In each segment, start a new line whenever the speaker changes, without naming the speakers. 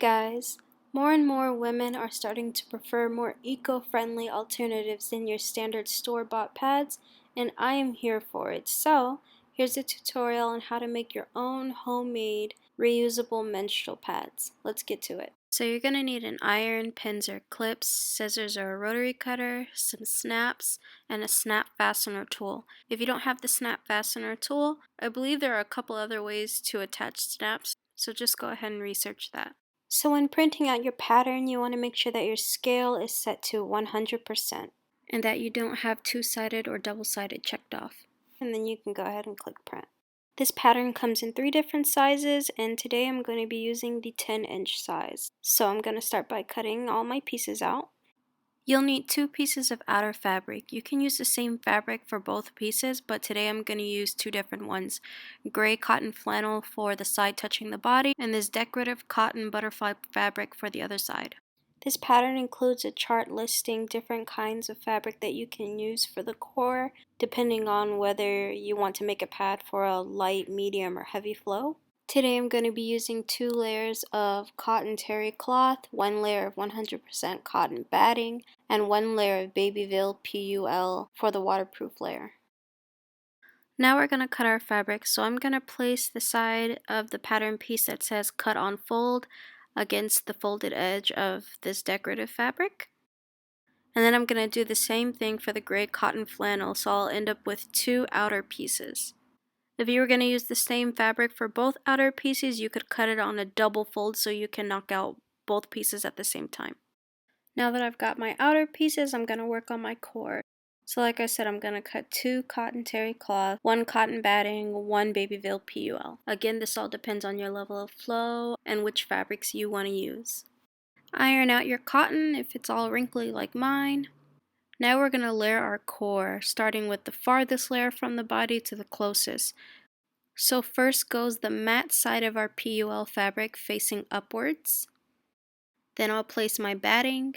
guys, more and more women are starting to prefer more eco-friendly alternatives than your standard store-bought pads, and I am here for it. So, here's a tutorial on how to make your own homemade reusable menstrual pads. Let's get to it. So you're going to need an iron, pins or clips, scissors or a rotary cutter, some snaps, and a snap fastener tool. If you don't have the snap fastener tool, I believe there are a couple other ways to attach snaps, so just go ahead and research that. So when printing out your pattern, you want to make sure that your scale is set to 100% and that you don't have two-sided or double-sided checked off. And then you can go ahead and click print. This pattern comes in 3 different sizes, and today I'm going to be using the 10-inch size. So I'm going to start by cutting all my pieces out. You'll need 2 pieces of outer fabric. You can use the same fabric for both pieces, but today I'm going to use 2 different ones. Gray cotton flannel for the side touching the body, and this decorative cotton butterfly fabric for the other side. This pattern includes a chart listing different kinds of fabric that you can use for the core, depending on whether you want to make a pad for a light, medium, or heavy flow. Today I'm going to be using 2 layers of cotton terry cloth, 1 layer of 100% cotton batting, and 1 layer of Babyville PUL for the waterproof layer. Now we're going to cut our fabric, so I'm going to place the side of the pattern piece that says cut on fold against the folded edge of this decorative fabric. And then I'm going to do the same thing for the gray cotton flannel, so I'll end up with 2 outer pieces. If you were going to use the same fabric for both outer pieces, you could cut it on a double fold so you can knock out both pieces at the same time. Now that I've got my outer pieces, I'm going to work on my core. So like I said, I'm going to cut 2 cotton terry cloth, 1 cotton batting, 1 Babyville PUL. Again, this all depends on your level of flow and which fabrics you want to use. Iron out your cotton if it's all wrinkly like mine. Now we're going to layer our core, starting with the farthest layer from the body to the closest. So first goes the matte side of our PUL fabric facing upwards. Then I'll place my batting,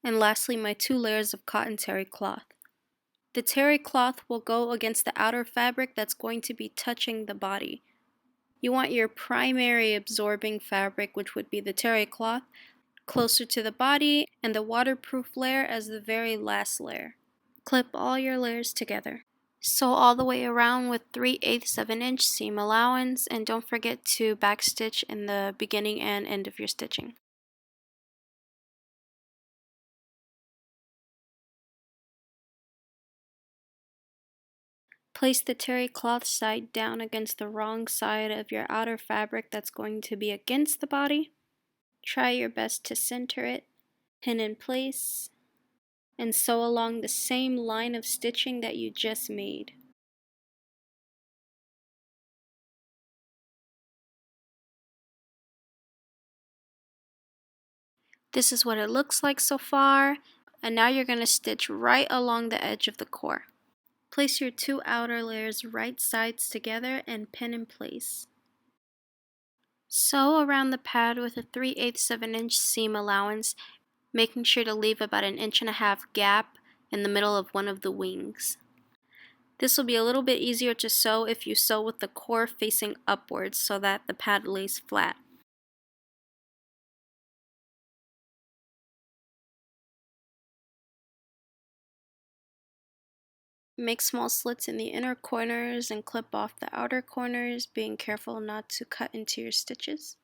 and lastly my 2 layers of cotton terry cloth. The terry cloth will go against the outer fabric that's going to be touching the body. You want your primary absorbing fabric, which would be the terry cloth, closer to the body, and the waterproof layer as the very last layer. Clip all your layers together. Sew all the way around with 3/8 of an inch seam allowance, and don't forget to backstitch in the beginning and end of your stitching. Place the terry cloth side down against the wrong side of your outer fabric that's going to be against the body. Try your best to center it, pin in place, and sew along the same line of stitching that you just made. This is what it looks like so far, and now you're going to stitch right along the edge of the core. Place your 2 outer layers right sides together and pin in place. Sew around the pad with a 3/8 of an inch seam allowance, making sure to leave about 1.5 inch gap in the middle of one of the wings. This will be a little bit easier to sew if you sew with the core facing upwards so that the pad lays flat. Make small slits in the inner corners and clip off the outer corners, being careful not to cut into your stitches.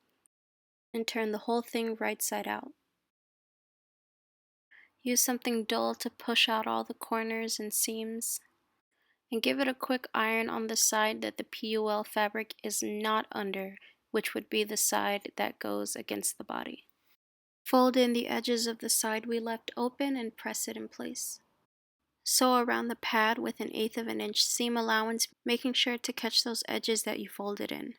And turn the whole thing right side out. Use something dull to push out all the corners and seams. And give it a quick iron on the side that the PUL fabric is not under, which would be the side that goes against the body. Fold in the edges of the side we left open and press it in place. Sew around the pad with 1/8 of an inch seam allowance, making sure to catch those edges that you folded in.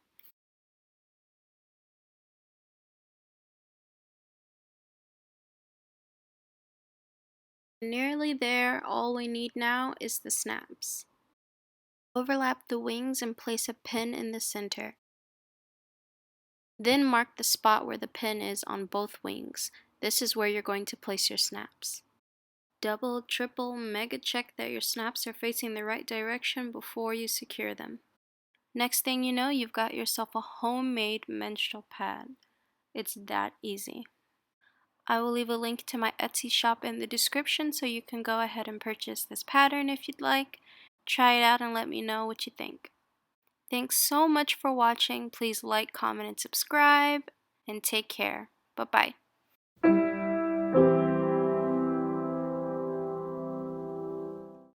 Nearly there, all we need now is the snaps. Overlap the wings and place a pin in the center. Then mark the spot where the pin is on both wings. This is where you're going to place your snaps. Double, triple, mega check that your snaps are facing the right direction before you secure them. Next thing you know, you've got yourself a homemade menstrual pad. It's that easy. I will leave a link to my Etsy shop in the description so you can go ahead and purchase this pattern if you'd like. Try it out and let me know what you think. Thanks so much for watching. Please like, comment, and subscribe, and take care. Bye-bye.